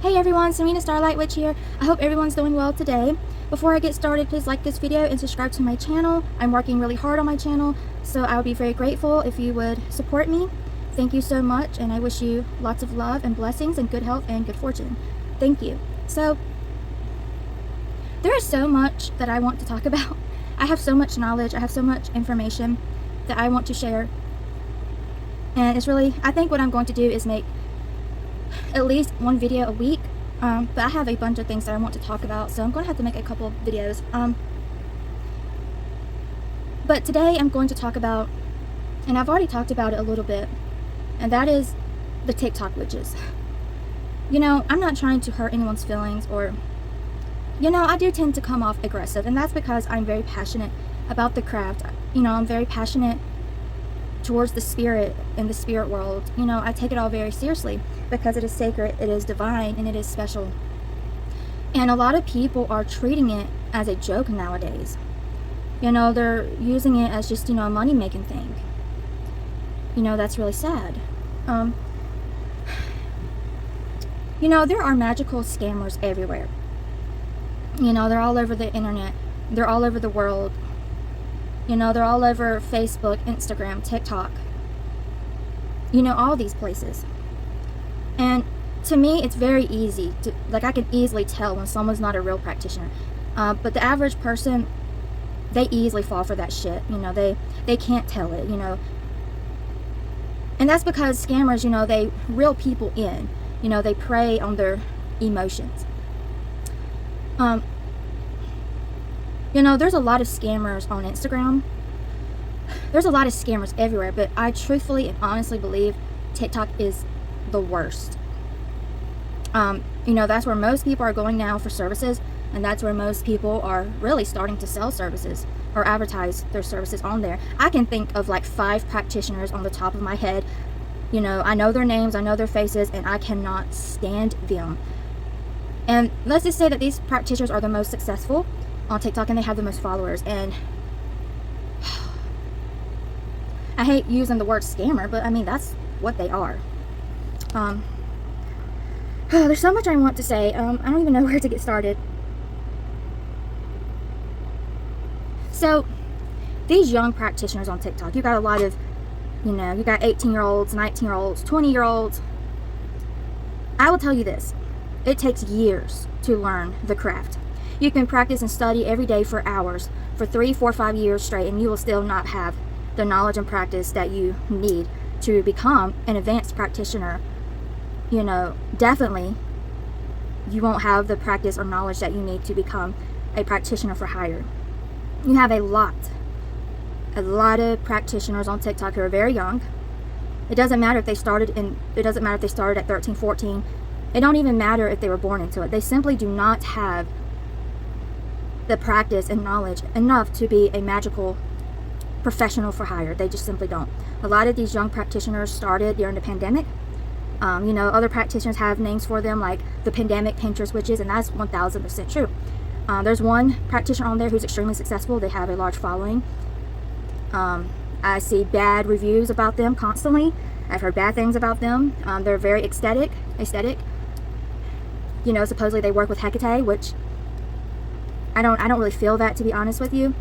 Hey everyone, Serena Starlight Witch here. I hope everyone's doing well today. Before I get started, please like this video and subscribe to my channel. I'm working really hard on my channel, so I would be very grateful if you would support me. Thank you so much, and I wish you lots of love and blessings and good health and good fortune. Thank you. So, there is so much that I want to talk about. I have so much knowledge, I have so much information that I want to share. And it's really, I think what I'm going to do is make at least one video a week, but I have a bunch of things that I want to talk about, so I'm going to have to make a couple of videos. But today I'm going to talk about, and I've already talked about it a little bit, and that is the TikTok witches. You know, I'm not trying to hurt anyone's feelings, or, you know, I do tend to come off aggressive, and that's because I'm very passionate about the craft. You know, I'm very passionate towards the spirit in the spirit world. You know, I take it all very seriously because it is sacred, it is divine, and it is special. And a lot of people are treating it as a joke nowadays. You know, they're using it as just, you know, a money-making thing. You know, that's really sad. You know, there are magical scammers everywhere. You know, they're all over the internet. They're all over the world. You know, they're all over Facebook, Instagram, TikTok. You know, all these places. And to me, it's very easy to, like, I can easily tell when someone's not a real practitioner. But the average person, they easily fall for that shit. You know, they can't tell it, you know. And that's because scammers, you know, they reel people in. You know, they prey on their emotions. You know, there's a lot of scammers on Instagram. There's a lot of scammers everywhere, but I truthfully and honestly believe TikTok is the worst. You know, that's where most people are going now for services, and that's where most people are really starting to sell services or advertise their services on there. I can think of like 5 practitioners on the top of my head. You know, I know their names, I know their faces, and I cannot stand them. And let's just say that these practitioners are the most successful on TikTok, and they have the most followers. And I hate using the word scammer, but I mean, that's what they are. There's so much I want to say. I don't even know where to get started. So, these young practitioners on TikTok, you got a lot of, you know, you got 18-year-olds, 19-year-olds, 20-year-olds. I will tell you this. It takes years to learn the craft. You can practice and study every day for hours, for 3, 4, 5 years straight, and you will still not have the knowledge and practice that you need to become an advanced practitioner. You know, definitely you won't have the practice or knowledge that you need to become a practitioner for hire. You have a lot of practitioners on TikTok who are very young. It doesn't matter if they started at 13, 14. It don't even matter if they were born into it. They simply do not have the practice and knowledge enough to be a magical professional for hire. They just simply don't. A lot of these young practitioners started during the pandemic. You know, other practitioners have names for them like the pandemic Pinterest witches, and that's 1000% true. There's one practitioner on there who's extremely successful. They have a large following. I see bad reviews about them constantly. I've heard bad things about them. They're very aesthetic. You know, supposedly they work with Hecate, which I don't really feel that, to be honest with you.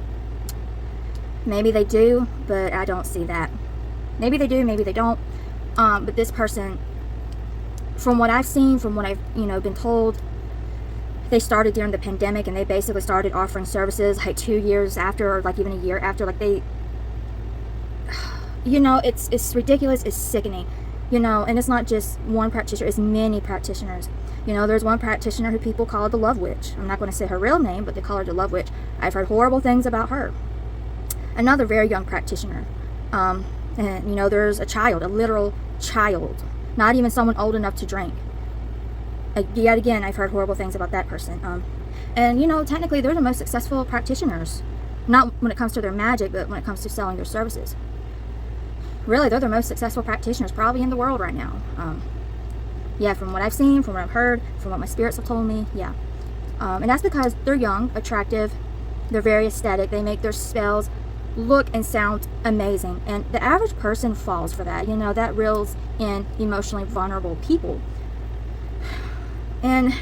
Maybe they do, but I don't see that. Maybe they do, maybe they don't. But this person, from what I've seen, from what I've, you know, been told, they started during the pandemic, and they basically started offering services like 2 years after, or like even a year after. Like they, you know, it's ridiculous, it's sickening. You know, and it's not just one practitioner, it's many practitioners. You know, there's one practitioner who people call the Love Witch. I'm not going to say her real name, but they call her the Love Witch. I've heard horrible things about her. Another very young practitioner. And, you know, there's a child, a literal child. Not even someone old enough to drink. Yet again, I've heard horrible things about that person. And, you know, technically, they're the most successful practitioners. Not when it comes to their magic, but when it comes to selling their services. Really, they're the most successful practitioners probably in the world right now. Yeah, from what I've seen, from what I've heard, from what my spirits have told me, yeah. And that's because they're young, attractive, they're very aesthetic, they make their spells look and sound amazing. And the average person falls for that. You know, that reels in emotionally vulnerable people. And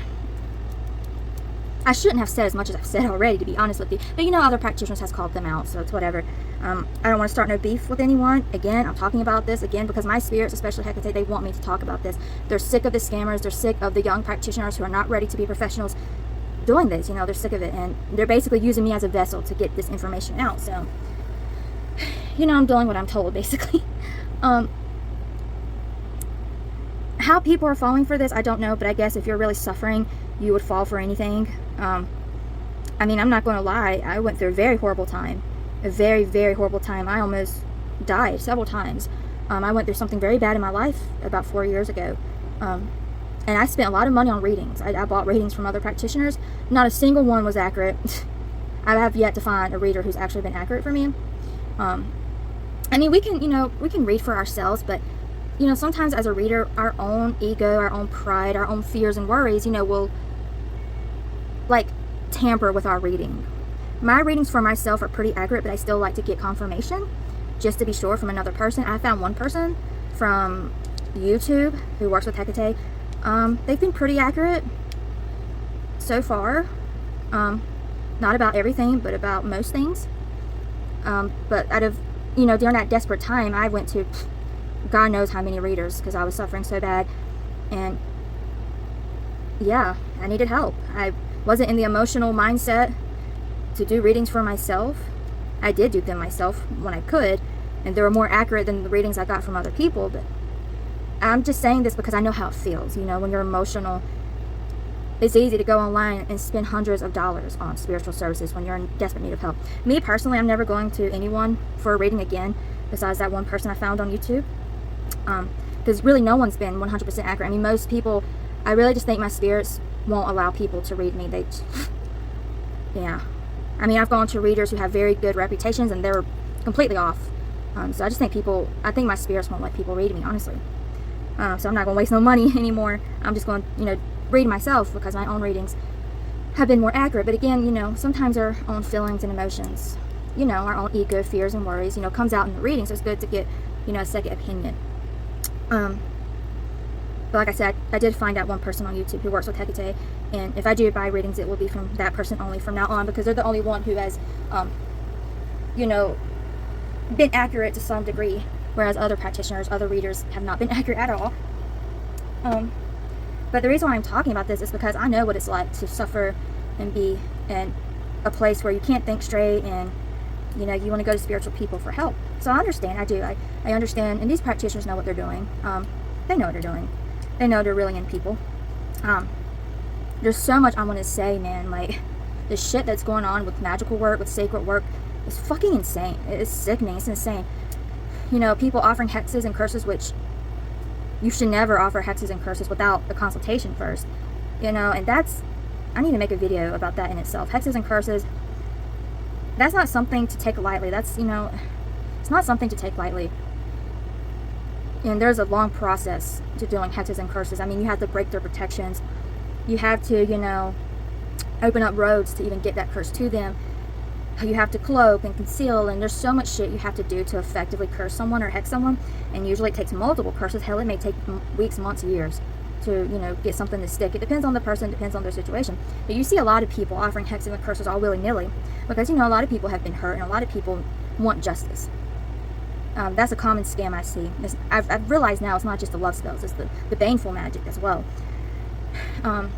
I shouldn't have said as much as I've said already, to be honest with you. But you know, other practitioners has called them out, so it's whatever. I don't want to start no beef with anyone. Again, I'm talking about this again because my spirits, especially Hecate, they want me to talk about this. They're sick of the scammers. They're sick of the young practitioners who are not ready to be professionals doing this. You know, they're sick of it, and they're basically using me as a vessel to get this information out. So, you know, I'm doing what I'm told, basically. How people are falling for this, I don't know, but I guess if you're really suffering, you would fall for anything. I mean, I'm not going to lie, I went through a very horrible time. A very, very horrible time. I almost died several times. I went through something very bad in my life about 4 years ago. And I spent a lot of money on readings. I bought readings from other practitioners. Not a single one was accurate. I have yet to find a reader who's actually been accurate for me. I mean, we can read for ourselves, but you know, sometimes as a reader, our own ego, our own pride, our own fears and worries, you know, will like tamper with our reading. My readings for myself are pretty accurate, but I still like to get confirmation just to be sure from another person. I found one person from YouTube who works with Hecate. They've been pretty accurate so far. Not about everything, but about most things. But out of, you know, during that desperate time, I went to God knows how many readers because I was suffering so bad. And yeah, I needed help. I wasn't in the emotional mindset to do readings for myself. I did do them myself when I could, and they were more accurate than the readings I got from other people. But I'm just saying this because I know how it feels. You know, when you're emotional, it's easy to go online and spend hundreds of dollars on spiritual services when you're in desperate need of help. Me personally, I'm never going to anyone for a reading again besides that one person I found on YouTube. Because really no one's been 100% accurate. I mean, most people, I really just think my spirits won't allow people to read me. Yeah. I mean, I've gone to readers who have very good reputations and they're completely off. So I just think I think my spirits won't let people read me, honestly. So I'm not going to waste no money anymore. I'm just going to, you know, read myself because my own readings have been more accurate. But again, you know, sometimes our own feelings and emotions, you know, our own ego, fears and worries, you know, comes out in the reading. So it's good to get, you know, a second opinion. But like I said, I did find out one person on YouTube who works with Hecate, and if I do buy readings, it will be from that person only from now on, because they're the only one who has, you know, been accurate to some degree, whereas other practitioners, other readers have not been accurate at all. But the reason why I'm talking about this is because I know what it's like to suffer and be in a place where you can't think straight, and you know, you want to go to spiritual people for help. So I understand, I do. I understand, and these practitioners know what they're doing. They know what they're doing. They know they're reeling in people. There's so much I want to say, man. Like, the shit that's going on with magical work, with sacred work, is fucking insane. It's sickening. It's insane. You know, people offering hexes and curses, which you should never offer hexes and curses without a consultation first. You know, and that's, I need to make a video about that in itself. Hexes and curses, that's not something to take lightly. That's, you know, it's not something to take lightly. And there's a long process to doing hexes and curses. I mean, you have to break their protections. You have to, you know, open up roads to even get that curse to them. You have to cloak and conceal, and there's so much shit you have to do to effectively curse someone or hex someone. And usually it takes multiple curses. Hell, it may take weeks, months, years to, you know, get something to stick. It depends on the person, depends on their situation. But you see a lot of people offering hexes and curses all willy-nilly because, you know, a lot of people have been hurt and a lot of people want justice. That's a common scam I see. I've realized now it's not just the love spells, it's the baneful magic as well. I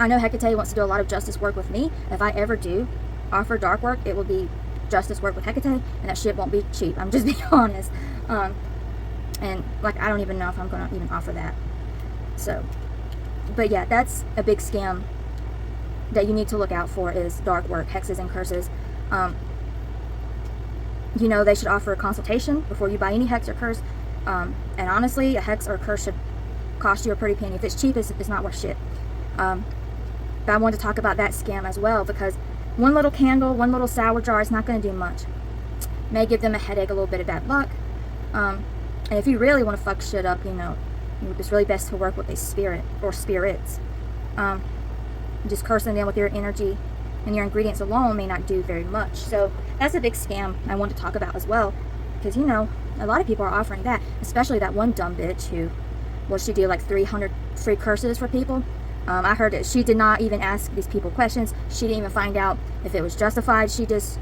know Hecate wants to do a lot of justice work with me. If I ever do offer dark work, it will be justice work with Hecate, and that shit won't be cheap. I'm just being honest. And like, I don't even know if I'm going to even offer that. So, but yeah, that's a big scam that you need to look out for, is dark work, hexes and curses. You know, they should offer a consultation before you buy any hex or curse. And honestly, a hex or a curse should cost you a pretty penny. If it's cheap, it's not worth shit. But I wanted to talk about that scam as well, because one little candle, one little sour jar is not going to do much. May give them a headache, a little bit of bad luck. And if you really want to fuck shit up, you know, it's really best to work with a spirit or spirits. Just cursing them with your energy and your ingredients alone may not do very much. So that's a big scam I want to talk about as well, because, you know, a lot of people are offering that, especially that one dumb bitch who will she do like 300 free curses for people. I heard that she did not even ask these people questions. She didn't even find out if it was justified. She just,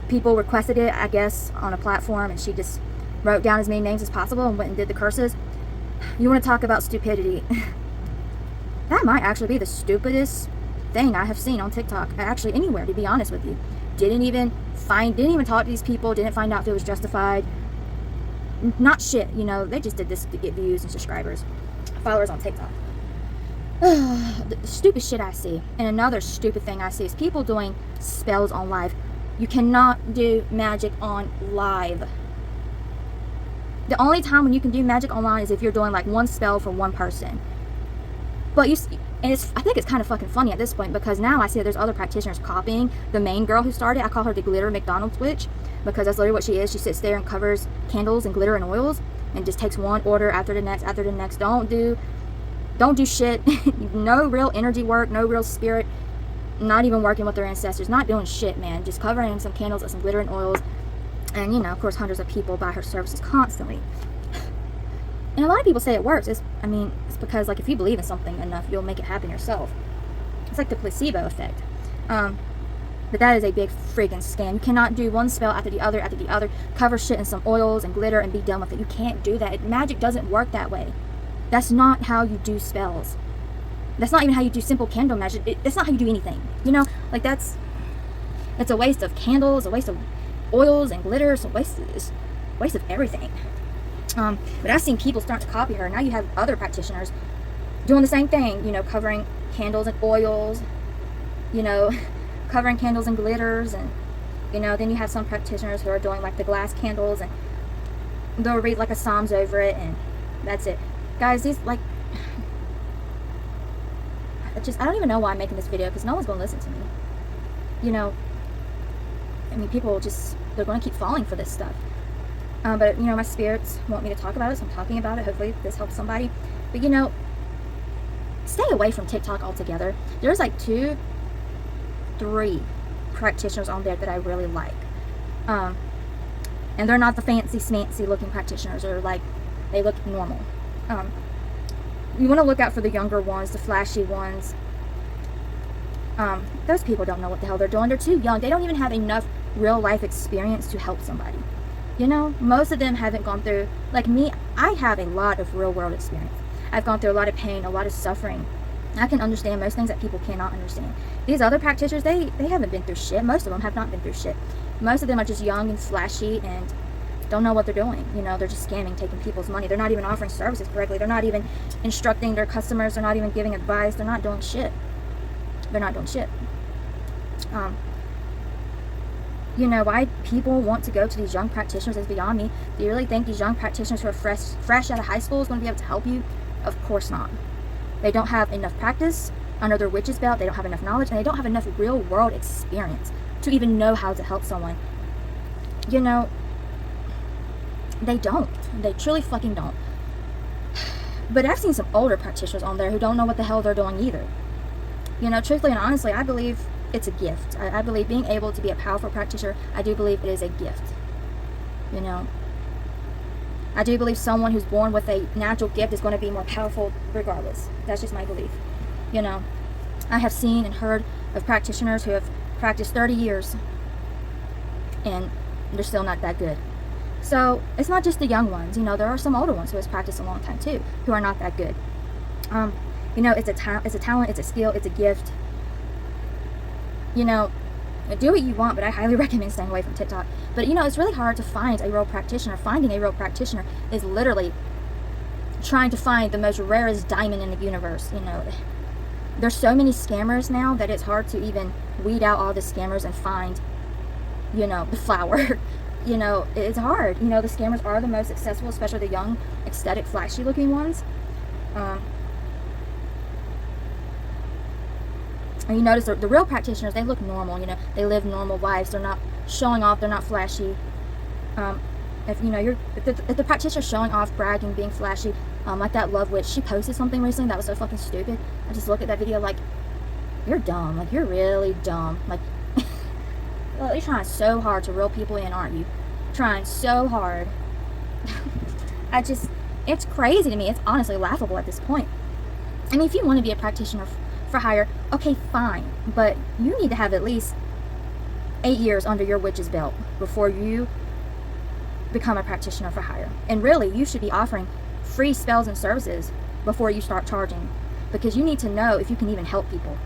people requested it, I guess, on a platform, and she just wrote down as many names as possible and went and did the curses. You want to talk about stupidity? That might actually be the stupidest thing I have seen on TikTok, actually anywhere, to be honest with you. Didn't even talk to these people, didn't find out if it was justified. Not shit, you know, they just did this to get views and subscribers, followers on TikTok. The stupid shit I see. And another stupid thing I see is people doing spells on live. You cannot do magic on live. The only time when you can do magic online is if you're doing like one spell for one person. But I think it's kind of fucking funny at this point, because now I see that there's other practitioners copying the main girl who started. I call her the glitter McDonald's witch, because that's literally what she is. She sits there and covers candles and glitter and oils and just takes one order after the next after the next. Don't do shit. No real energy work, no real spirit, not even working with their ancestors, not doing shit, man. Just covering some candles and some glitter and oils. And, you know, of course, hundreds of people buy her services constantly. And a lot of people say it works. It's because, like, if you believe in something enough, you'll make it happen yourself. It's like the placebo effect. But that is a big freaking scam. You cannot do one spell after the other, cover shit in some oils and glitter and be done with it. You can't do that. Magic doesn't work that way. That's not how you do spells. That's not even how you do simple candle magic. That's not how you do anything. You know, like it's a waste of candles, a waste of oils and glitter, it's a waste of everything. But I've seen people start to copy her. Now you have other practitioners doing the same thing, you know, covering candles and oils, you know, covering candles and glitters, and, you know, then you have some practitioners who are doing like the glass candles, and they'll read like a Psalms over it, and that's it. Guys, these, like, I don't even know why I'm making this video, because no one's going to listen to me. You know, I mean, people they're going to keep falling for this stuff. But, you know, my spirits want me to talk about it, so I'm talking about it. Hopefully this helps somebody. But, you know, stay away from TikTok altogether. There's like 2, 3 practitioners on there that I really like. And they're not the fancy smancy looking practitioners, or like, they look normal. You want to look out for the younger ones, the flashy ones. Those people don't know what the hell they're doing. They're too young. They don't even have enough real life experience to help somebody. You know, most of them haven't gone through, like me, I have a lot of real world experience. I've gone through a lot of pain, a lot of suffering. I can understand most things that people cannot understand. These other practitioners, they haven't been through shit. Most of them have not been through shit. Most of them are just young and flashy and don't know what they're doing. You know, they're just scamming, taking people's money. They're not even offering services correctly. They're not even instructing their customers. They're not even giving advice. They're not doing shit. They're not doing shit. You know, why people want to go to these young practitioners is beyond me. Do you really think these young practitioners who are fresh out of high school is going to be able to help you? Of course not. They don't have enough practice under their witch's belt. They don't have enough knowledge, and they don't have enough real world experience to even know how to help someone. You know, they don't. They truly fucking don't. But I've seen some older practitioners on there who don't know what the hell they're doing either. You know, truthfully and honestly, I believe it's a gift. I believe being able to be a powerful practitioner, I do believe it is a gift. You know, I do believe someone who's born with a natural gift is going to be more powerful regardless. That's just my belief. You know, I have seen and heard of practitioners who have practiced 30 years and they're still not that good. So it's not just the young ones. You know, there are some older ones who has practiced a long time too, who are not that good. You know, it's a talent, it's a skill, it's a gift. You know, do what you want, but I highly recommend staying away from TikTok. But, you know, it's really hard to find a real practitioner. Finding a real practitioner is literally trying to find the most rarest diamond in the universe. You know, there's so many scammers now that it's hard to even weed out all the scammers and find, you know, the flower. You know, it's hard. You know, the scammers are the most successful, especially the young, aesthetic, flashy looking ones. And you notice the real practitioners, they look normal, you know, they live normal lives. They're not showing off, they're not flashy. If you know, if the practitioner's showing off, bragging, being flashy, like that Love Witch, she posted something recently that was so fucking stupid. I just look at that video like, you're dumb, like you're really dumb. Like, well, you're trying so hard to reel people in, aren't you? Trying so hard. It's crazy to me. It's honestly laughable at this point. I mean, if you want to be a practitioner for hire, okay, fine. But you need to have at least 8 years under your witch's belt before you become a practitioner for hire. And really, you should be offering free spells and services before you start charging, because you need to know if you can even help people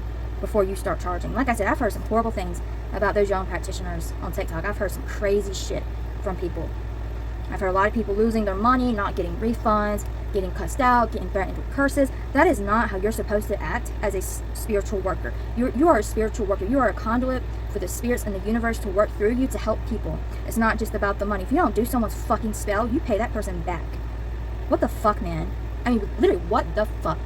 before you start charging. Like I said, I've heard some horrible things about those young practitioners on TikTok. I've heard some crazy shit from people. I've heard a lot of people losing their money, not getting refunds, getting cussed out, getting threatened with curses. That is not how you're supposed to act as a spiritual worker. You are a spiritual worker. You are a conduit for the spirits in the universe to work through you to help people. It's not just about the money. If you don't do someone's fucking spell, you pay that person back. What the fuck, man? I mean, literally, what the fuck?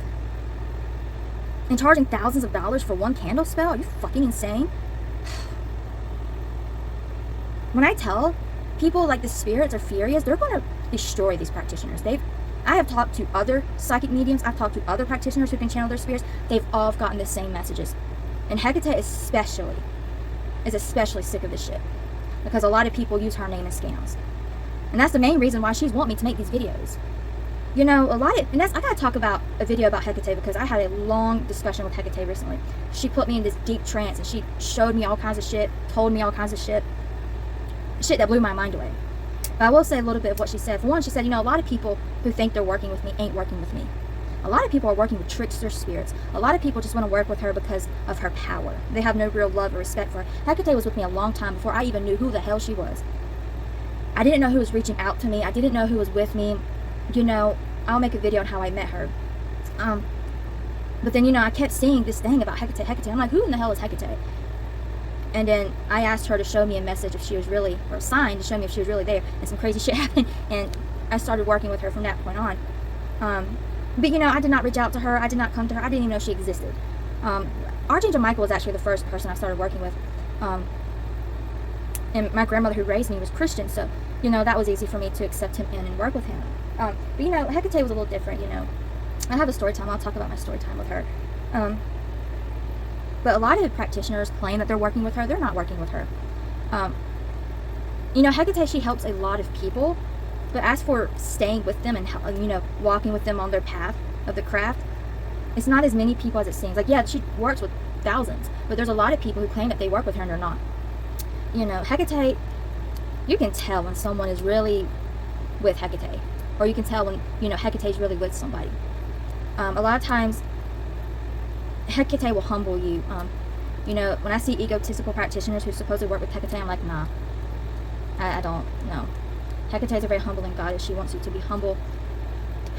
And charging thousands of dollars for one candle spell? Are you fucking insane? When I tell people like the spirits are furious, they're going to destroy these practitioners. I have talked to other psychic mediums. I've talked to other practitioners who can channel their spirits. They've all gotten the same messages. And Hecate is especially sick of this shit, because a lot of people use her name as scams. And that's the main reason why she's want me to make these videos. You know, I gotta talk about a video about Hecate, because I had a long discussion with Hecate recently. She put me in this deep trance, and she showed me all kinds of shit, told me all kinds of shit that blew my mind away. But I will say a little bit of what she said. For one, she said, you know, a lot of people who think they're working with me ain't working with me. A lot of people are working with trickster spirits. A lot of people just want to work with her because of her power. They have no real love or respect for her. Hecate was with me a long time before I even knew who the hell she was. I didn't know who was reaching out to me. I didn't know who was with me. You know, I'll make a video on how I met her. But then, you know, I kept seeing this thing about Hecate. I'm like, who in the hell is Hecate? And then I asked her to show me a message if she was really, or a sign to show me if she was really there. And some crazy shit happened. And I started working with her from that point on. But, you know, I did not reach out to her. I did not come to her. I didn't even know she existed. Archangel Michael was actually the first person I started working with. And my grandmother who raised me was Christian. So, you know, that was easy for me to accept him in and work with him. But, you know, Hecate was a little different, you know. I have a story time. I'll talk about my story time with her. But a lot of practitioners claim that they're working with her. They're not working with her. You know, Hecate, she helps a lot of people. But as for staying with them and, you know, walking with them on their path of the craft, it's not as many people as it seems. Like, yeah, she works with thousands. But there's a lot of people who claim that they work with her and they're not. You know, Hecate, you can tell when someone is really with Hecate. Or you can tell when, you know, Hecate is really with somebody. A lot of times, Hecate will humble you. You know, when I see egotistical practitioners who supposedly work with Hecate, I'm like, nah. I don't know. Hecate is a very humbling goddess. She wants you to be humble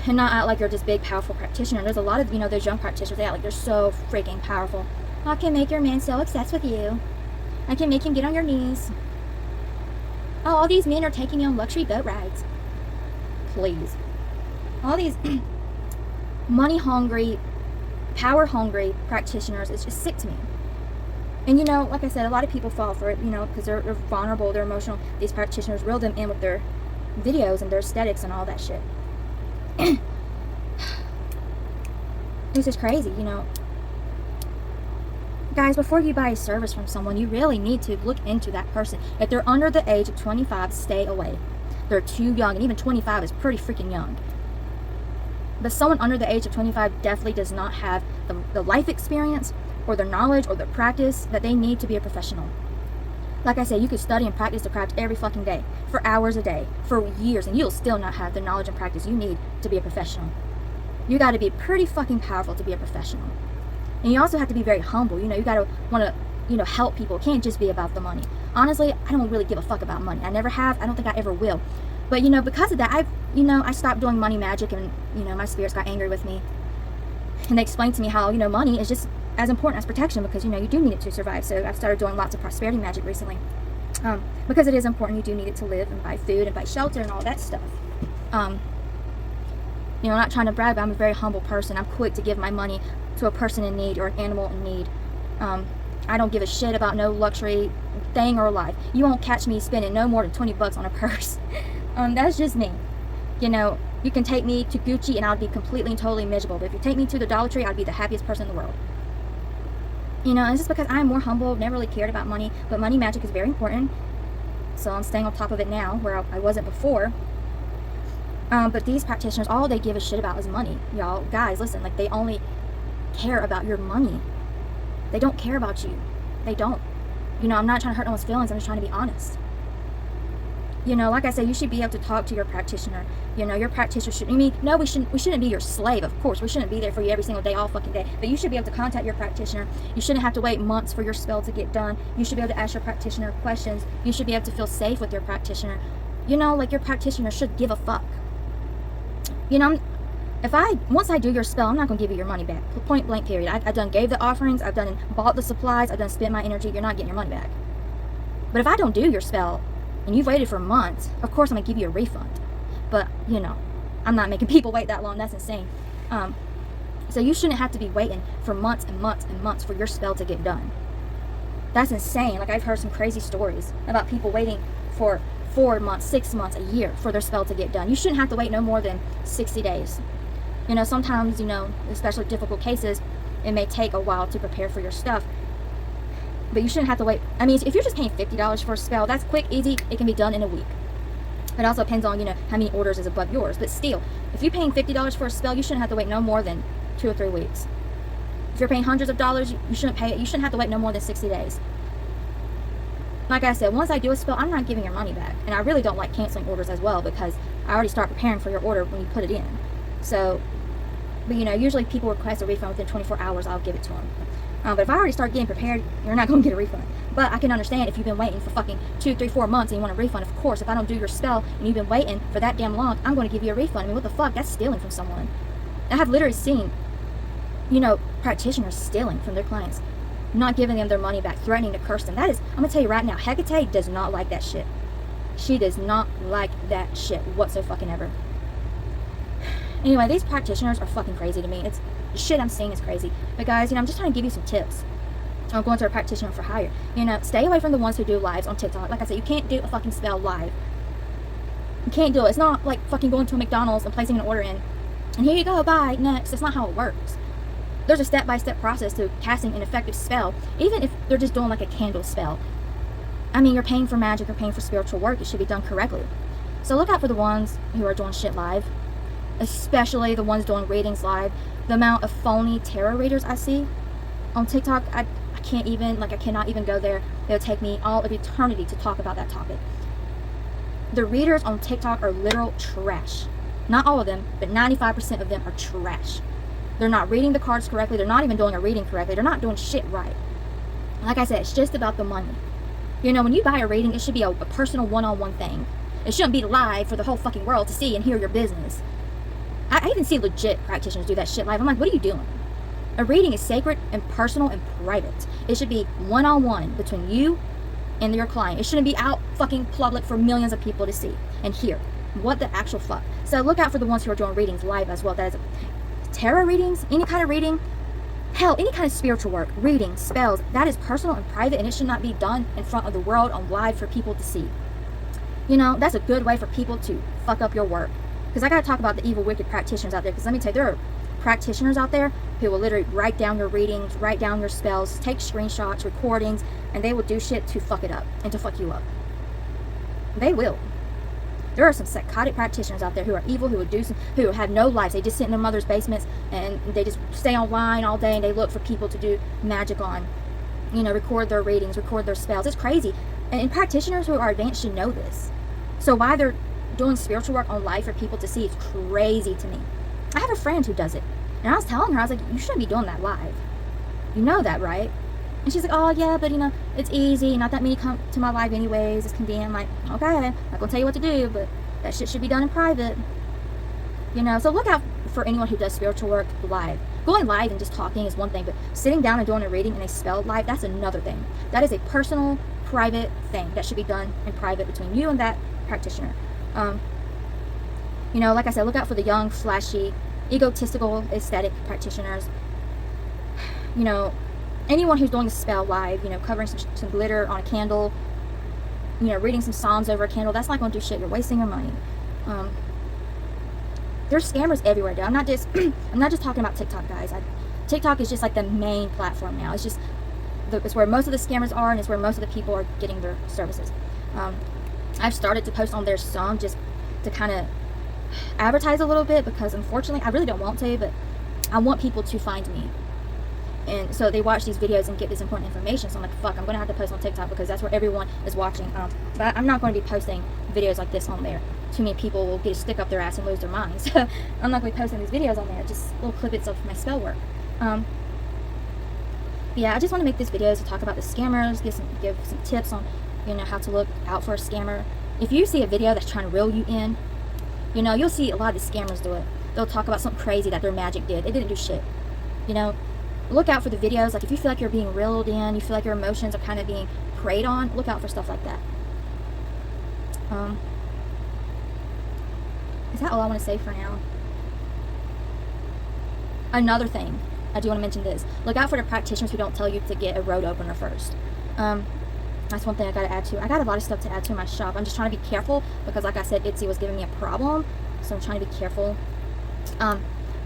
and not act like you're this big, powerful practitioner. There's a lot of, you know, those young practitioners, they act like they're so freaking powerful. I can make your man so obsessed with you. I can make him get on your knees. Oh, all these men are taking me on luxury boat rides. Please. All these money-hungry, power-hungry practitioners, it's just sick to me. And, you know, like I said, a lot of people fall for it, you know, because they're vulnerable, they're emotional. These practitioners reel them in with their videos and their aesthetics and all that shit. It's just crazy, you know. Guys, before you buy a service from someone, you really need to look into that person. If they're under the age of 25, stay away. They're too young, and even 25 is pretty freaking young. But someone under the age of 25 definitely does not have the life experience or the knowledge or the practice that they need to be a professional. Like I said, you could study and practice the craft every fucking day, for hours a day, for years, and you'll still not have the knowledge and practice you need to be a professional. You got to be pretty fucking powerful to be a professional. And you also have to be very humble. You know, you got to want to, you know, help people. It can't just be about the money. Honestly, I don't really give a fuck about money. I never have. I don't think I ever will. But, you know, because of that, I stopped doing money magic, and, you know, my spirits got angry with me. And they explained to me how, you know, money is just as important as protection, because, you know, you do need it to survive. So I've started doing lots of prosperity magic recently. Because it is important. You do need it to live and buy food and buy shelter and all that stuff. You know, I'm not trying to brag, but I'm a very humble person. I'm quick to give my money to a person in need or an animal in need. I don't give a shit about no luxury thing or life. You won't catch me spending no more than 20 bucks on a purse. That's just me. You know, you can take me to Gucci and I'll be completely and totally miserable. But if you take me to the Dollar Tree, I'd be the happiest person in the world. You know, and it's just because I'm more humble, never really cared about money. But money magic is very important. So I'm staying on top of it now, where I wasn't before. But these practitioners, all they give a shit about is money. Y'all, guys, listen, like, they only care about your money. They don't care about you. They don't. You know, I'm not trying to hurt no one's feelings. I'm just trying to be honest. You know, like I said, you should be able to talk to your practitioner. You know, your practitioner should, no, we shouldn't be your slave, of course. We shouldn't be there for you every single day, all fucking day. But you should be able to contact your practitioner. You shouldn't have to wait months for your spell to get done. You should be able to ask your practitioner questions. You should be able to feel safe with your practitioner. You know, like, your practitioner should give a fuck. You know, once I do your spell, I'm not going to give you your money back. Point blank, period. I done gave the offerings. I've done bought the supplies. I've done spent my energy. You're not getting your money back. But if I don't do your spell, and you've waited for months, of course I'm going to give you a refund. But, you know, I'm not making people wait that long. That's insane. So you shouldn't have to be waiting for months and months and months for your spell to get done. That's insane. Like, I've heard some crazy stories about people waiting for 4 months, 6 months, a year for their spell to get done. You shouldn't have to wait no more than 60 days. You know, sometimes, you know, especially difficult cases, it may take a while to prepare for your stuff. But you shouldn't have to wait. I mean, if you're just paying $50 for a spell, that's quick, easy. It can be done in a week. It also depends on, you know, how many orders is above yours. But still, if you're paying $50 for a spell, you shouldn't have to wait no more than 2 or 3 weeks. If you're paying hundreds of dollars, you shouldn't have to wait no more than 60 days. Like I said, once I do a spell, I'm not giving your money back. And I really don't like canceling orders as well, because I already start preparing for your order when you put it in. So, but you know, usually people request a refund within 24 hours, I'll give it to them. But if I already start getting prepared, you're not going to get a refund. But I can understand if you've been waiting for fucking 2, 3, 4 months and you want a refund. Of course, if I don't do your spell and you've been waiting for that damn long, I'm going to give you a refund. I mean, what the fuck? That's stealing from someone. I have literally seen, you know, practitioners stealing from their clients, not giving them their money back, threatening to curse them. That is, I'm going to tell you right now, Hecate does not like that shit. She does not like that shit whatsoever. Anyway, these practitioners are fucking crazy to me. It's the shit I'm seeing is crazy. But guys, you know, I'm just trying to give you some tips on going to a practitioner for hire. You know, stay away from the ones who do lives on TikTok. Like I said, you can't do a fucking spell live. You can't do it. It's not like fucking going to a McDonald's and placing an order in, and here you go, bye, next. That's not how it works. There's a step-by-step process to casting an effective spell, even if they're just doing like a candle spell. I mean, you're paying for magic, you're paying for spiritual work. It should be done correctly. So look out for the ones who are doing shit live, especially the ones doing readings live. The amount of phony tarot readers I see on TikTok, I cannot even go there. It'll take me all of eternity to talk about that topic. The readers on TikTok are literal trash. Not all of them, but 95% of them are trash. They're not reading the cards correctly. They're not even doing a reading correctly. They're not doing shit right. Like I said, it's just about the money. You know, when you buy a reading, it should be a personal one-on-one thing. It shouldn't be live for the whole fucking world to see and hear your business. I even see legit practitioners do that shit live. I'm like, what are you doing? A reading is sacred and personal and private. It should be one-on-one between you and your client. It shouldn't be out fucking public for millions of people to see and hear. What the actual fuck? So look out for the ones who are doing readings live as well. That is tarot readings, any kind of reading, hell, any kind of spiritual work, reading, spells, that is personal and private, and it should not be done in front of the world on live for people to see. You know, that's a good way for people to fuck up your work. Because I gotta talk about the evil, wicked practitioners out there. Because let me tell you, there are practitioners out there who will literally write down your readings, write down your spells, take screenshots, recordings, and they will do shit to fuck it up and to fuck you up. They will. There are some psychotic practitioners out there who are evil, who have no lives. They just sit in their mother's basements and they just stay online all day and they look for people to do magic on. You know, record their readings, record their spells. It's crazy. And practitioners who are advanced should know this. So why they're doing spiritual work on live for people to see, it's crazy to me. I have a friend who does it. And I was telling her, I was like, you shouldn't be doing that live. You know that, right? And she's like, oh yeah, but you know, it's easy. Not that many come to my live anyways. It's convenient. I'm like, okay, I'm not gonna tell you what to do, but that shit should be done in private. You know, so look out for anyone who does spiritual work live. Going live and just talking is one thing, but sitting down and doing a reading and a spell live, that's another thing. That is a personal, private thing that should be done in private between you and that practitioner. You know, like I said, look out for the young, flashy, egotistical, aesthetic practitioners. You know, anyone who's doing a spell live, you know, covering some glitter on a candle, you know, reading some psalms over a candle, that's not going to do shit. You're wasting your money. There's scammers everywhere, dude. I'm not just talking about TikTok, guys. TikTok is just like the main platform now. It's just it's where most of the scammers are, and it's where most of the people are getting their services. I've started to post on there some just to kind of advertise a little bit, because unfortunately I really don't want to, but I want people to find me. And so they watch these videos and get this important information. So I'm like, fuck, I'm going to have to post on TikTok because that's where everyone is watching. But I'm not going to be posting videos like this on there. Too many people will get a stick up their ass and lose their minds. So I'm not going to be posting these videos on there. Just little clippets of my spell work. Yeah, I just want to make this video to talk about the scammers, give some tips on, how to look out for a scammer. If you see a video that's trying to reel you in, you'll see a lot of these scammers do it. They'll talk about something crazy that their magic did. It didn't do shit. Look out for the videos. Like, if you feel like you're being reeled in, you feel like your emotions are kind of being preyed on, look out for stuff like that. Is that all I want to say for now? Another thing, I do want to mention this. Look out for the practitioners who don't tell you to get a road opener first. That's one thing I got to add to. I got a lot of stuff to add to my shop. I'm just trying to be careful because, like I said, Etsy was giving me a problem. So I'm trying to be careful. But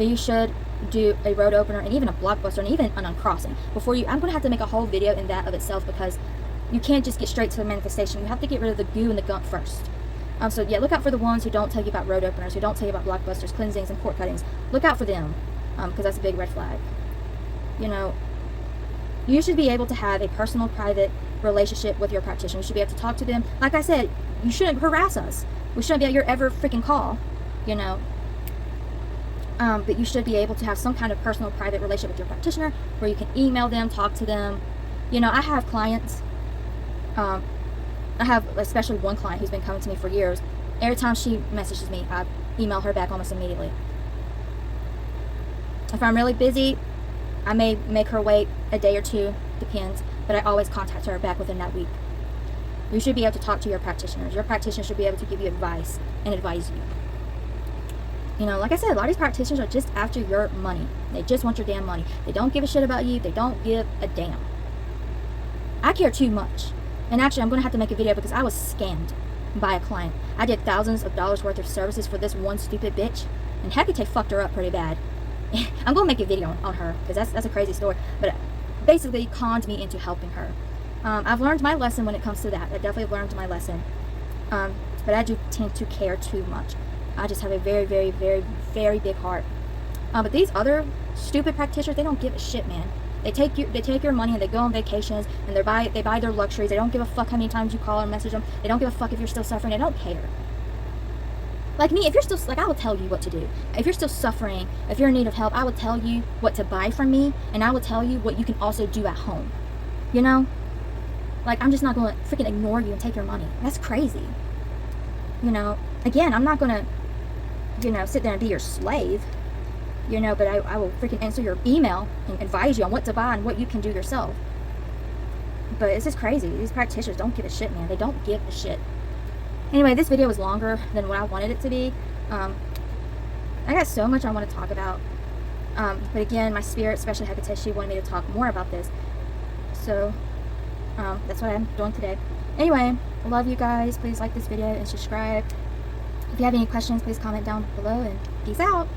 you should do a road opener and even a blockbuster and even an uncrossing before you. I'm going to have to make a whole video in that of itself, because you can't just get straight to the manifestation. You have to get rid of the goo and the gunk first. So yeah, look out for the ones who don't tell you about road openers, who don't tell you about blockbusters, cleansings, and port cuttings. Look out for them, because that's a big red flag. You should be able to have a personal, private relationship with your practitioner. You should be able to talk to them. Like I said, you shouldn't harass us. We shouldn't be at your ever freaking call, but you should be able to have some kind of personal, private relationship with your practitioner where you can email them, talk to them. I have clients. I have especially one client who's been coming to me for years. Every time she messages me, I email her back almost immediately. If I'm really busy, I may make her wait a day or two, depends, but I always contact her back within that week. You should be able to talk to your practitioners. Your practitioner should be able to give you advice and advise you. Like I said, a lot of these practitioners are just after your money. They just want your damn money. They don't give a shit about you. They don't give a damn. I care too much. And actually, I'm going to have to make a video because I was scammed by a client. I did thousands of dollars worth of services for this one stupid bitch. And Hecate fucked her up pretty bad. I'm going to make a video on her because that's a crazy story. But basically conned me into helping her. I've learned my lesson when it comes to that. I definitely learned my lesson. But I do tend to care too much. I just have a very, very, very, very big heart. But these other stupid practitioners, they don't give a shit, man. They take your money and they go on vacations and they buy their luxuries. They don't give a fuck how many times you call or message them. They don't give a fuck if you're still suffering. They don't care. Like me, if you're still, I will tell you what to do. If you're still suffering, if you're in need of help, I will tell you what to buy from me, and I will tell you what you can also do at home. Like, I'm just not going to freaking ignore you and take your money. That's crazy. Again, I'm not going to, sit there and be your slave. But I will freaking answer your email and advise you on what to buy and what you can do yourself. But it's just crazy. These practitioners don't give a shit, man. They don't give a shit. Anyway, this video was longer than what I wanted it to be. I got so much I want to talk about. But again, my spirit, especially Hecate, she wanted me to talk more about this. So, that's what I'm doing today. Anyway, I love you guys. Please like this video and subscribe. If you have any questions, please comment down below, and peace out.